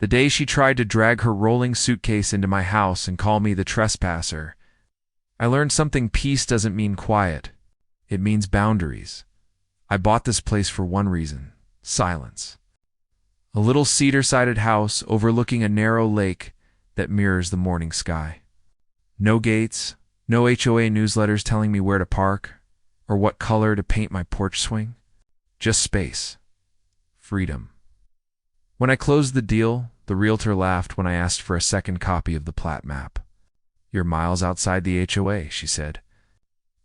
The day she tried to drag her rolling suitcase into my house and call me the trespasser, I learned something. Peace doesn't mean quiet. It means boundaries. I bought this place for one reason: silence. A little cedar-sided house overlooking a narrow lake that mirrors the morning sky. No gates, no HOA newsletters telling me where to park or what color to paint my porch swing. Just space. Freedom. When I closed the deal, the realtor laughed when I asked for a second copy of the plat map. "You're miles outside the HOA," she said.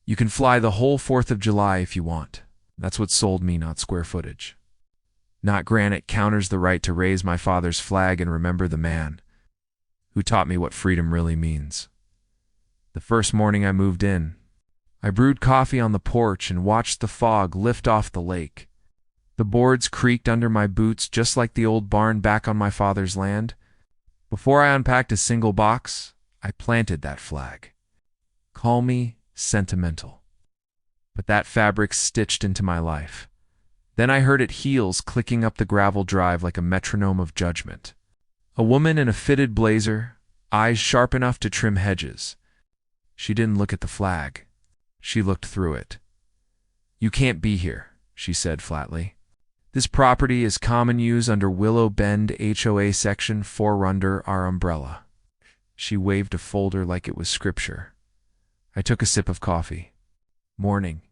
"You can fly the whole 4th of July if you want." That's what sold me, not square footage. Not granite counters the right to raise my father's flag and remember the man who taught me what freedom really means. The first morning I moved in, I brewed coffee on the porch and watched the fog lift off the lake. The boards creaked under my boots just like the old barn back on my father's land. Before I unpacked a single box, I planted that flag. Call me sentimental, but that fabric stitched into my life. Then I heard its heels clicking up the gravel drive like a metronome of judgment. A woman in a fitted blazer, eyes sharp enough to trim hedges. She didn't look at the flag. She looked through it. "You can't be here," she said flatly. "This property is common use under Willow Bend HOA Section 4 under our umbrella." She waved a folder like it was scripture. I took a sip of coffee. "Morning.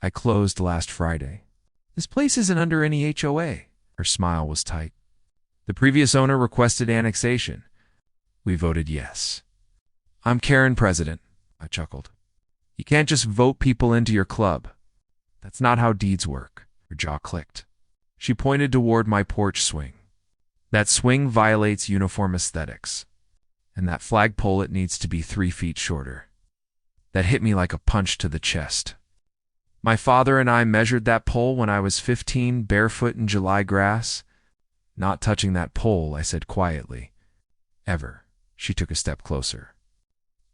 I closed last Friday." "This place isn't under any HOA." Her smile was tight. "The previous owner requested annexation. We voted yes." "I'm Karen, president," I chuckled. "You can't just vote people into your club. That's not how deeds work." Her jaw clicked. She pointed toward my porch swing. "That swing violates uniform aesthetics. And that flagpole, it needs to be 3 feet shorter." That hit me like a punch to the chest. My father and I measured that pole when I was 15, barefoot in July grass. "Not touching that pole," I said quietly. "Ever." She took a step closer.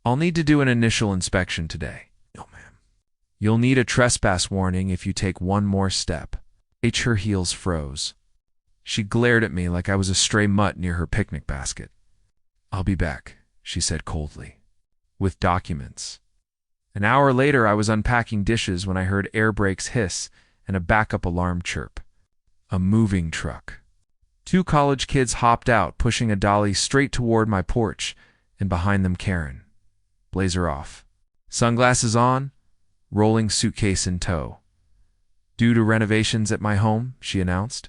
"I'll need to do an initial inspection today." "No, ma'am." "You'll need a trespass warning if you take one more step." Her heels froze. She glared at me like I was a stray mutt near her picnic basket. "I'll be back," she said coldly, "with documents." An hour later, I was unpacking dishes when I heard air brakes hiss and a backup alarm chirp. A moving truck. 2 college kids hopped out, pushing a dolly straight toward my porch, and behind them Karen. Blazer off. Sunglasses on, rolling suitcase in tow. "Due to renovations at my home," she announced.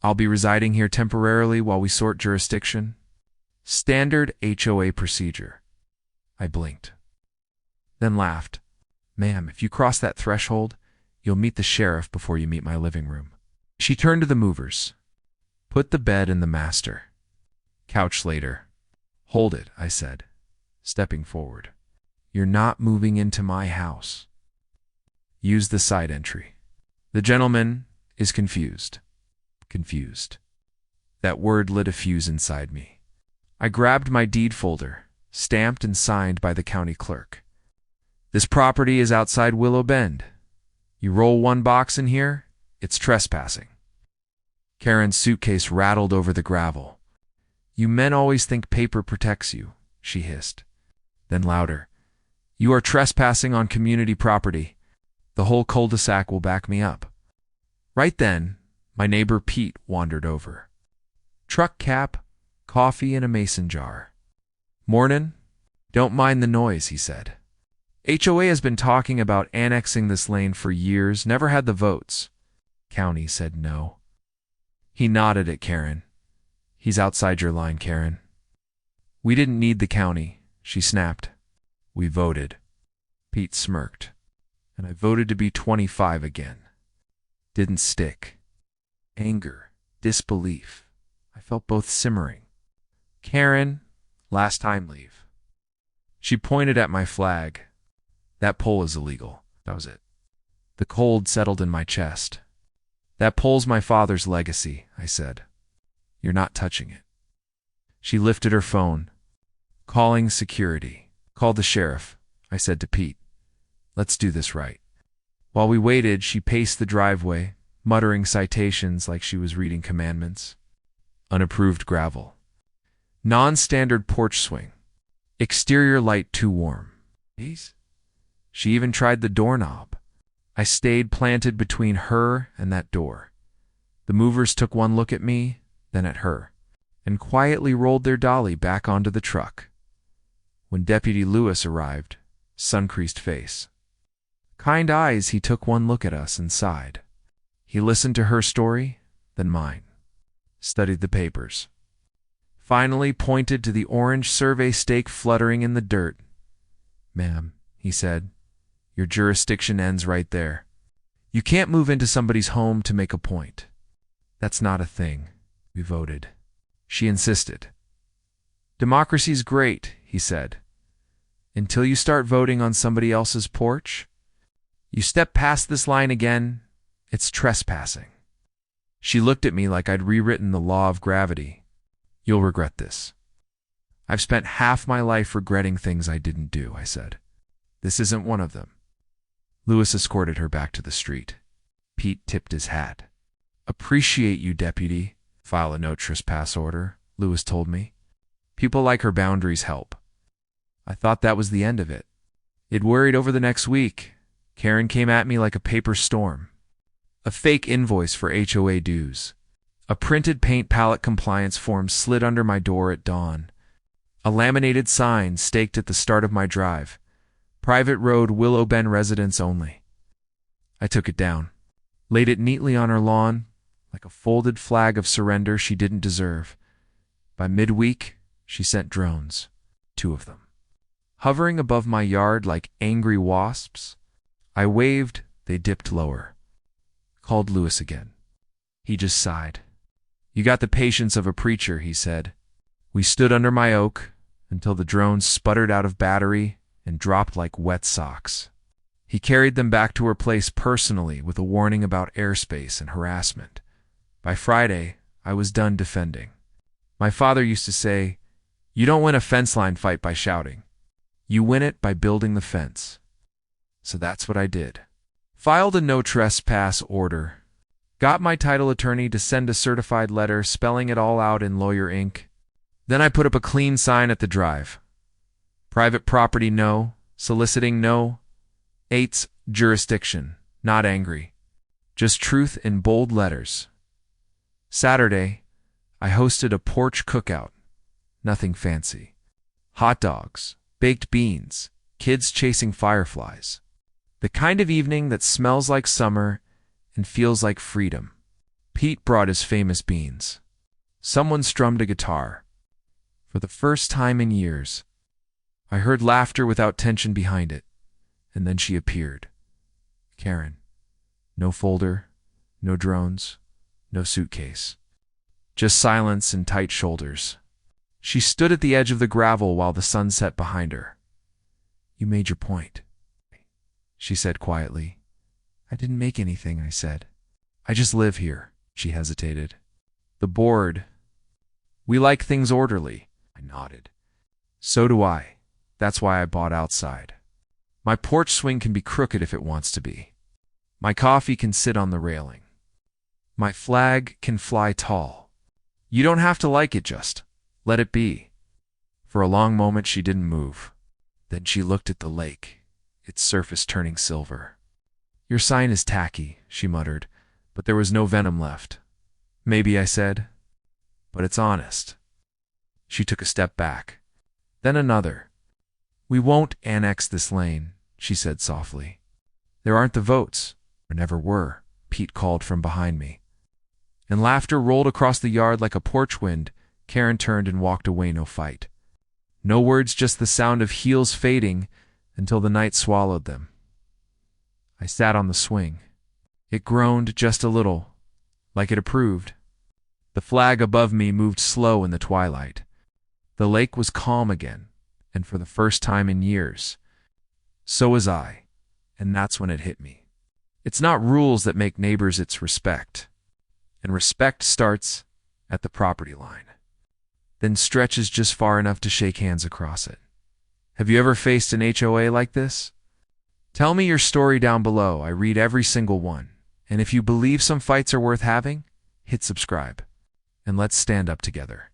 "I'll be residing here temporarily while we sort jurisdiction." Standard HOA procedure. I blinked, then laughed. "Ma'am, if you cross that threshold, you'll meet the sheriff before you meet my living room." She turned to the movers. "Put the bed in the master. Couch later." "Hold it," I said, stepping forward. "You're not moving into my house. Use the side entry." "The gentleman is confused." Confused. That word lit a fuse inside me. I grabbed my deed folder, stamped and signed by the county clerk. "This property is outside Willow Bend. You roll 1 box in here, it's trespassing." Karen's suitcase rattled over the gravel. "You men always think paper protects you," she hissed. Then louder, "You are trespassing on community property. The whole cul-de-sac will back me up." Right then, my neighbor Pete wandered over. Truck cap, coffee in a mason jar. "Mornin'. Don't mind the noise," he said. "HOA has been talking about annexing this lane for years, never had the votes." County said no. He nodded at Karen. "He's outside your line, Karen." "We didn't need the county," she snapped. "We voted." Pete smirked. "And I voted to be 25 again." Didn't stick. Anger, disbelief. I felt both simmering. "Karen, last time leave." She pointed at my flag. "That pole is illegal." That was it. The cold settled in my chest. "That pole's my father's legacy," I said. "You're not touching it." She lifted her phone. "Calling security." "Call the sheriff," I said to Pete. "Let's do this right." While we waited, she paced the driveway, muttering citations like she was reading commandments. Unapproved gravel. Non-standard porch swing. Exterior light too warm. She even tried the doorknob. I stayed planted between her and that door. The movers took one look at me, then at her, and quietly rolled their dolly back onto the truck. When Deputy Lewis arrived, sun-creased face, kind eyes, he took one look at us and sighed. He listened to her story, then mine, studied the papers, finally pointed to the orange survey stake fluttering in the dirt. "Ma'am," he said, "your jurisdiction ends right there. You can't move into somebody's home to make a point. That's not a thing." We voted. She insisted. "Democracy's great," he said, "until you start voting on somebody else's porch. You step past this line again, it's trespassing." She looked at me like I'd rewritten the law of gravity. "You'll regret this." "I've spent half my life regretting things I didn't do," I said. "This isn't one of them." Lewis escorted her back to the street. Pete tipped his hat. "Appreciate you, deputy." "File a no trespass order," Lewis told me. "People like her boundaries help." I thought that was the end of it. It worried over the next week. Karen came at me like a paper storm. A fake invoice for HOA dues. A printed paint palette compliance form slid under my door at dawn. A laminated sign staked at the start of my drive. "Private road, Willow Bend residents only." I took it down, laid it neatly on her lawn, like a folded flag of surrender she didn't deserve. By midweek, she sent drones, 2 of them, hovering above my yard like angry wasps. I waved, they dipped lower. Called Lewis again. He just sighed. "You got the patience of a preacher," he said. We stood under my oak until the drones sputtered out of battery and dropped like wet socks. He carried them back to her place personally with a warning about airspace and harassment. By Friday, I was done defending. My father used to say, "You don't win a fence line fight by shouting. You win it by building the fence." So that's what I did. Filed a no trespass order. Got my title attorney to send a certified letter spelling it all out in lawyer ink. Then I put up a clean sign at the drive. Private property no, soliciting no, 8's jurisdiction, not angry. Just truth in bold letters. Saturday, I hosted a porch cookout. Nothing fancy. Hot dogs, baked beans, kids chasing fireflies. The kind of evening that smells like summer and feels like freedom. Pete brought his famous beans. Someone strummed a guitar. For the first time in years, I heard laughter without tension behind it, and then she appeared. Karen. No folder, no drones, no suitcase. Just silence and tight shoulders. She stood at the edge of the gravel while the sun set behind her. "You made your point," she said quietly. "I didn't make anything," I said. "I just live here." She hesitated. "The board. We like things orderly." I nodded. "So do I. That's why I bought outside. My porch swing can be crooked if it wants to be. My coffee can sit on the railing. My flag can fly tall. You don't have to like it, just let it be." For a long moment she didn't move. Then she looked at the lake, its surface turning silver. "Your sign is tacky," she muttered, but there was no venom left. "Maybe," I said, "but it's honest." She took a step back, then another. "We won't annex this lane," she said softly. "There aren't the votes." "There never were," Pete called from behind me. And laughter rolled across the yard like a porch wind. Karen turned and walked away, no fight. No words, just the sound of heels fading until the night swallowed them. I sat on the swing. It groaned just a little, like it approved. The flag above me moved slow in the twilight. The lake was calm again, and for the first time in years. So was I, and that's when it hit me. It's not rules that make neighbors, it's respect. And respect starts at the property line, then stretches just far enough to shake hands across it. Have you ever faced an HOA like this? Tell me your story down below. I read every single one. And if you believe some fights are worth having, hit subscribe. and let's stand up together.